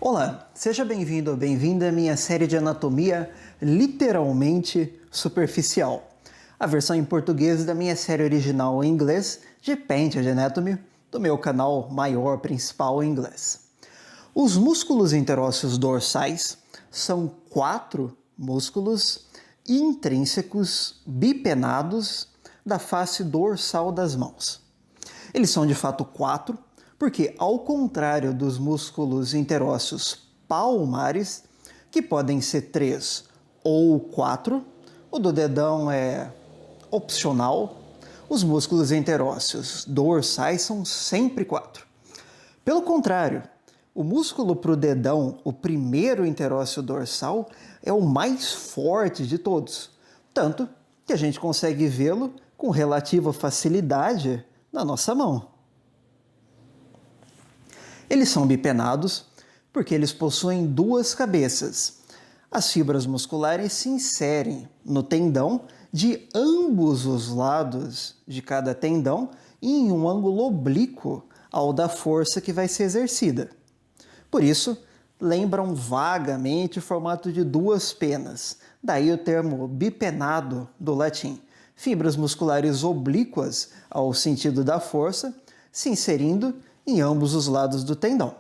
Olá, seja bem-vindo ou bem-vinda à minha série de anatomia literalmente superficial. A versão em português da minha série original em inglês de Painted Anatomy, do meu canal maior principal em inglês. Os músculos interósseos dorsais são 4 músculos intrínsecos bipenados da face dorsal das mãos. Eles são de fato 4, porque, ao contrário dos músculos interósseos palmares, que podem ser 3 ou 4, o do dedão é opcional, os músculos interósseos dorsais são sempre 4. Pelo contrário, o músculo para o dedão, o primeiro interósseo dorsal, é o mais forte de todos, tanto que a gente consegue vê-lo com relativa facilidade na nossa mão. Eles são bipenados porque eles possuem 2 cabeças. As fibras musculares se inserem no tendão de ambos os lados de cada tendão e em um ângulo oblíquo ao da força que vai ser exercida. Por isso, lembram vagamente o formato de 2 penas, daí o termo bipenado do latim. Fibras musculares oblíquas ao sentido da força, se inserindo em ambos os lados do tendão.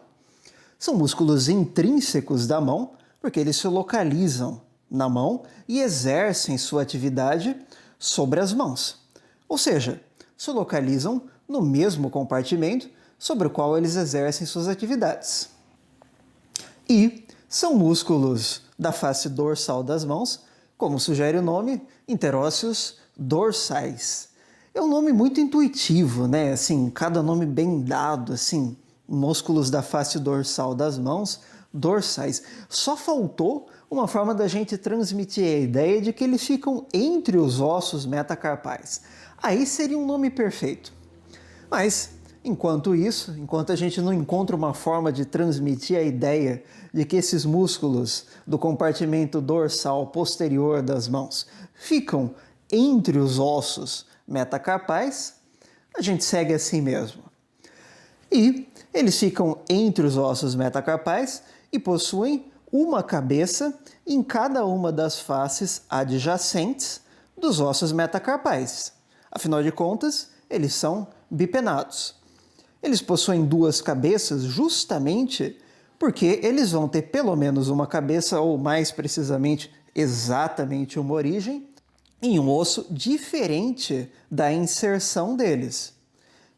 São músculos intrínsecos da mão, porque eles se localizam na mão e exercem sua atividade sobre as mãos. Ou seja, se localizam no mesmo compartimento sobre o qual eles exercem suas atividades. E são músculos da face dorsal das mãos, como sugere o nome, interósseos dorsais. É um nome muito intuitivo, né? Assim, cada nome bem dado, assim, músculos da face dorsal das mãos, dorsais. Só faltou uma forma da gente transmitir a ideia de que eles ficam entre os ossos metacarpais. Aí seria um nome perfeito. Mas, enquanto a gente não encontra uma forma de transmitir a ideia de que esses músculos do compartimento dorsal posterior das mãos ficam entre os ossos metacarpais, a gente segue assim mesmo. E eles ficam entre os ossos metacarpais e possuem uma cabeça em cada uma das faces adjacentes dos ossos metacarpais. Afinal de contas, eles são bipenados. Eles possuem 2 cabeças justamente porque eles vão ter pelo menos uma cabeça, ou mais precisamente, exatamente uma origem, em um osso diferente da inserção deles.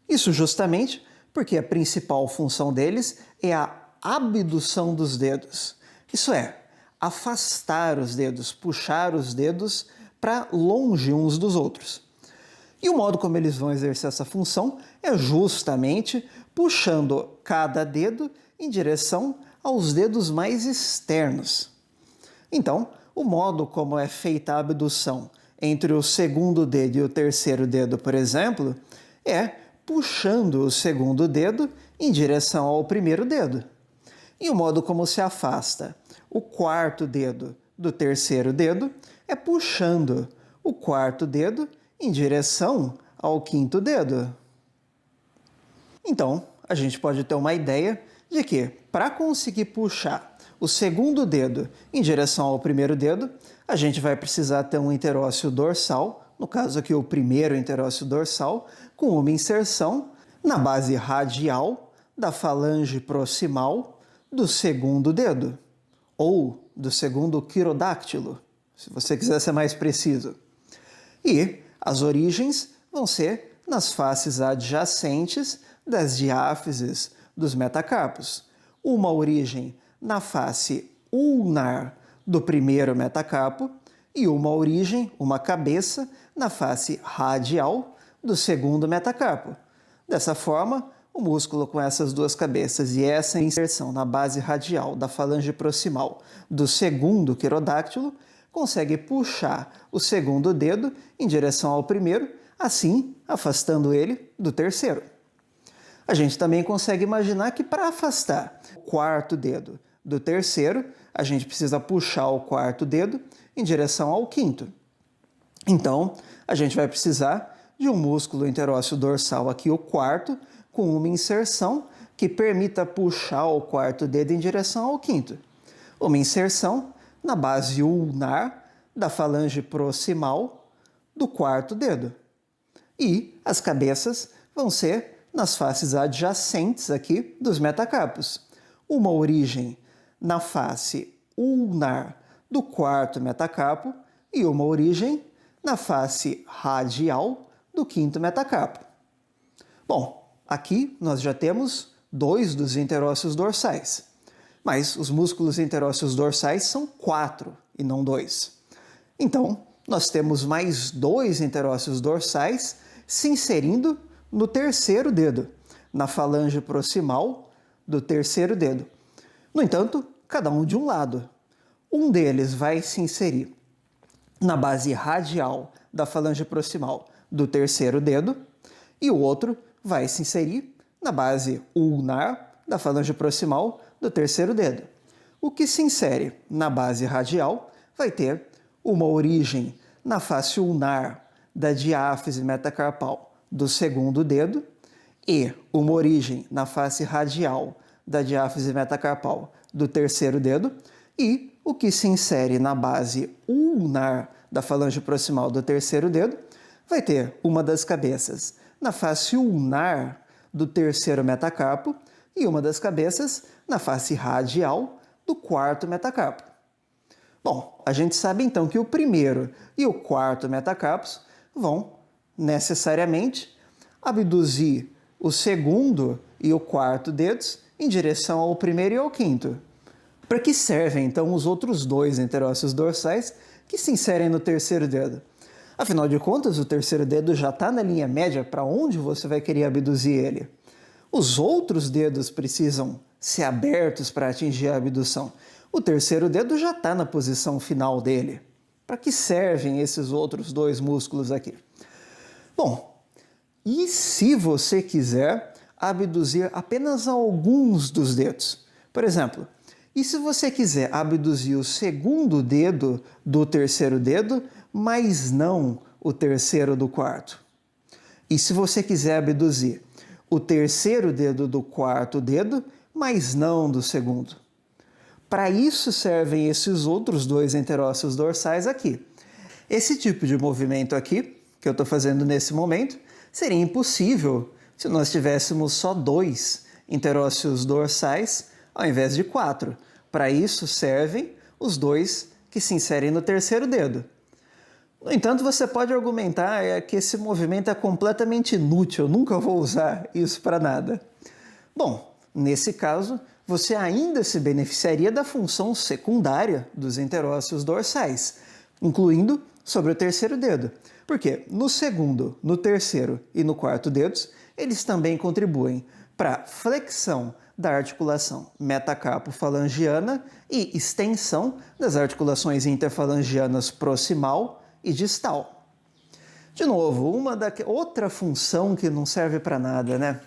Isso justamente porque a principal função deles é a abdução dos dedos. Isso é, afastar os dedos, puxar os dedos para longe uns dos outros. E o modo como eles vão exercer essa função é justamente puxando cada dedo em direção aos dedos mais externos. Então, o modo como é feita a abdução entre o segundo dedo e o terceiro dedo, por exemplo, é puxando o segundo dedo em direção ao primeiro dedo. E o modo como se afasta o quarto dedo do terceiro dedo é puxando o quarto dedo em direção ao quinto dedo. Então, a gente pode ter uma ideia de que, para conseguir puxar o segundo dedo em direção ao primeiro dedo, a gente vai precisar ter um interósseo dorsal, no caso aqui o primeiro interósseo dorsal, com uma inserção na base radial da falange proximal do segundo dedo, ou do segundo quirodáctilo, se você quiser ser mais preciso. E as origens vão ser nas faces adjacentes das diáfises dos metacarpos. Uma origem na face ulnar do primeiro metacarpo e uma origem, uma cabeça, na face radial do segundo metacarpo. Dessa forma, o músculo com essas 2 cabeças e essa inserção na base radial da falange proximal do segundo quirodáctilo consegue puxar o segundo dedo em direção ao primeiro, assim afastando ele do terceiro. A gente também consegue imaginar que para afastar o quarto dedo do terceiro, a gente precisa puxar o quarto dedo em direção ao quinto. Então, a gente vai precisar de um músculo interósseo dorsal aqui, o quarto, com uma inserção que permita puxar o quarto dedo em direção ao quinto. Uma inserção na base ulnar da falange proximal do quarto dedo. E as cabeças vão ser nas faces adjacentes aqui dos metacarpos. Uma origem na face ulnar do quarto metacarpo e uma origem na face radial do quinto metacarpo. Bom, aqui nós já temos 2 dos interósseos dorsais, mas os músculos interósseos dorsais são 4 e não 2. Então, nós temos mais 2 interósseos dorsais se inserindo no terceiro dedo, na falange proximal do terceiro dedo. No entanto, cada um de um lado. Um deles vai se inserir na base radial da falange proximal do terceiro dedo e o outro vai se inserir na base ulnar da falange proximal do terceiro dedo. O que se insere na base radial vai ter uma origem na face ulnar da diáfise metacarpal do segundo dedo e uma origem na face radial da diáfise metacarpal do terceiro dedo, e o que se insere na base ulnar da falange proximal do terceiro dedo vai ter uma das cabeças na face ulnar do terceiro metacarpo e uma das cabeças na face radial do quarto metacarpo. Bom, a gente sabe então que o primeiro e o quarto metacarpos vão necessariamente abduzir o segundo e o quarto dedos em direção ao primeiro e ao quinto. Para que servem então os outros 2 interósseos dorsais que se inserem no terceiro dedo? Afinal de contas, o terceiro dedo já está na linha média para onde você vai querer abduzir ele. Os outros dedos precisam ser abertos para atingir a abdução. O terceiro dedo já está na posição final dele. Para que servem esses outros 2 músculos aqui? Bom, e se você quiser abduzir apenas alguns dos dedos? Por exemplo, e se você quiser abduzir o segundo dedo do terceiro dedo, mas não o terceiro do quarto? E se você quiser abduzir o terceiro dedo do quarto dedo, mas não do segundo? Para isso servem esses outros 2 interósseos dorsais aqui. Esse tipo de movimento aqui, que eu estou fazendo nesse momento, seria impossível se nós tivéssemos só 2 interósseos dorsais ao invés de 4. Para isso servem os 2 que se inserem no terceiro dedo. No entanto, você pode argumentar que esse movimento é completamente inútil, eu nunca vou usar isso para nada. Bom, nesse caso, você ainda se beneficiaria da função secundária dos interósseos dorsais, incluindo sobre o terceiro dedo. Porque no segundo, no terceiro e no quarto dedos, eles também contribuem para a flexão da articulação metacarpo-falangiana e extensão das articulações interfalangianas proximal e distal. De novo, outra função que não serve para nada, né?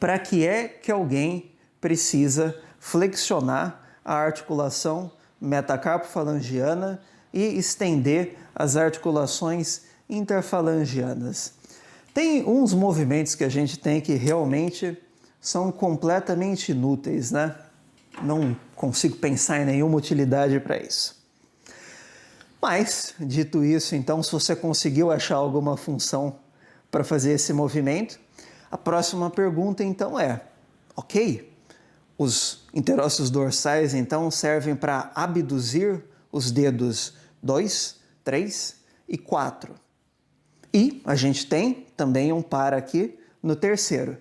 Para que é que alguém precisa flexionar a articulação metacarpo-falangiana e estender as articulações interfalangianas? Tem uns movimentos que a gente tem que realmente são completamente inúteis, né? Não consigo pensar em nenhuma utilidade para isso. Mas, dito isso, então, se você conseguiu achar alguma função para fazer esse movimento, a próxima pergunta, então, é: ok, os interósseos dorsais, então, servem para abduzir os dedos 2, 3 e 4. E a gente tem também um par aqui no terceiro.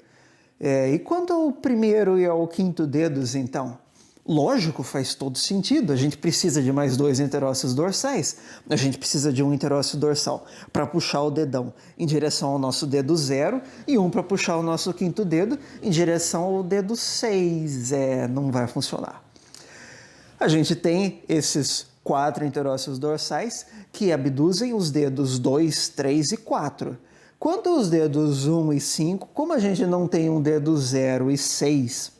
E quanto ao primeiro e ao quinto dedos, então? Lógico, faz todo sentido. A gente precisa de mais 2 interósseos dorsais. A gente precisa de um interósseo dorsal para puxar o dedão em direção ao nosso dedo 0 e um para puxar o nosso quinto dedo em direção ao dedo 6. Não vai funcionar. A gente tem esses 4 interósseos dorsais que abduzem os dedos 2, 3 e 4. Quanto aos dedos 1 e 5, como a gente não tem um dedo 0 e 6,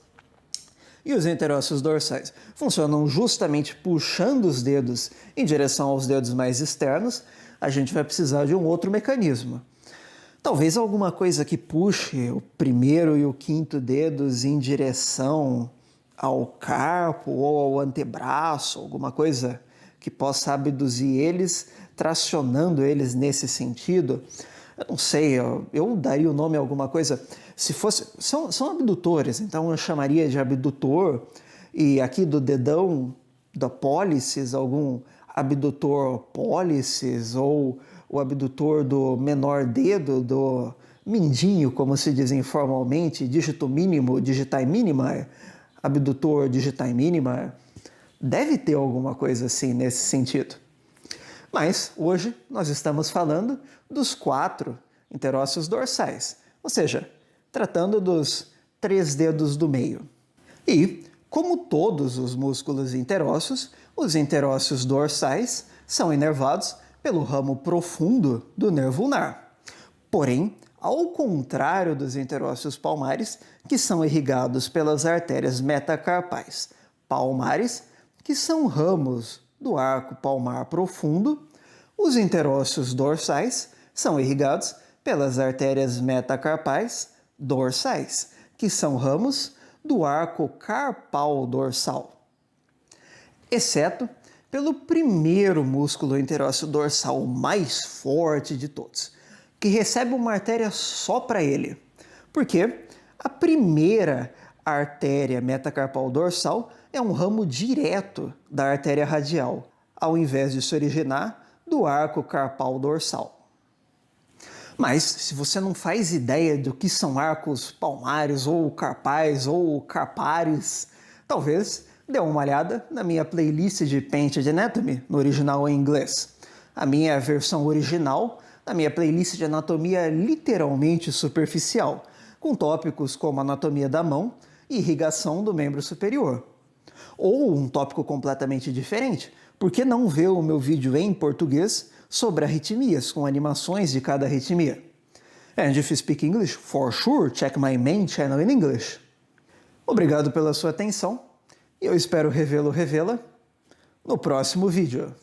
e os interósseos dorsais funcionam justamente puxando os dedos em direção aos dedos mais externos, a gente vai precisar de um outro mecanismo. Talvez alguma coisa que puxe o primeiro e o quinto dedos em direção ao carpo ou ao antebraço, alguma coisa que possa abduzir eles, tracionando eles nesse sentido. Eu não sei, eu daria o nome a alguma coisa. Se fosse, são abdutores, então eu chamaria de abdutor. E aqui do dedão da pólices, algum abdutor pólices, ou o abdutor do menor dedo, do mindinho, como se diz informalmente, dígito mínimo, digitae mínima, abdutor digitae mínima. Deve ter alguma coisa assim nesse sentido. Mas hoje nós estamos falando dos 4 interósseos dorsais, ou seja, tratando dos 3 dedos do meio. E, como todos os músculos interósseos, os interósseos dorsais são inervados pelo ramo profundo do nervo ulnar. Porém, ao contrário dos interósseos palmares, que são irrigados pelas artérias metacarpais palmares, que são ramos do arco palmar profundo, os interósseos dorsais são irrigados pelas artérias metacarpais dorsais, que são ramos do arco carpal dorsal. Exceto pelo primeiro músculo interósseo dorsal mais forte de todos, que recebe uma artéria só para ele, porque a primeira artéria metacarpal dorsal é um ramo direto da artéria radial, ao invés de se originar do arco carpal dorsal. Mas, se você não faz ideia do que são arcos palmares, ou carpais, ou carpares, talvez dê uma olhada na minha playlist de Painted Anatomy, no original em inglês. A minha versão original, na minha playlist de anatomia literalmente superficial, com tópicos como anatomia da mão e irrigação do membro superior. Ou um tópico completamente diferente, por que não ver o meu vídeo em português sobre arritmias, com animações de cada arritmia? And if you speak English, for sure, check my main channel in English. Obrigado pela sua atenção e eu espero revê-la no próximo vídeo.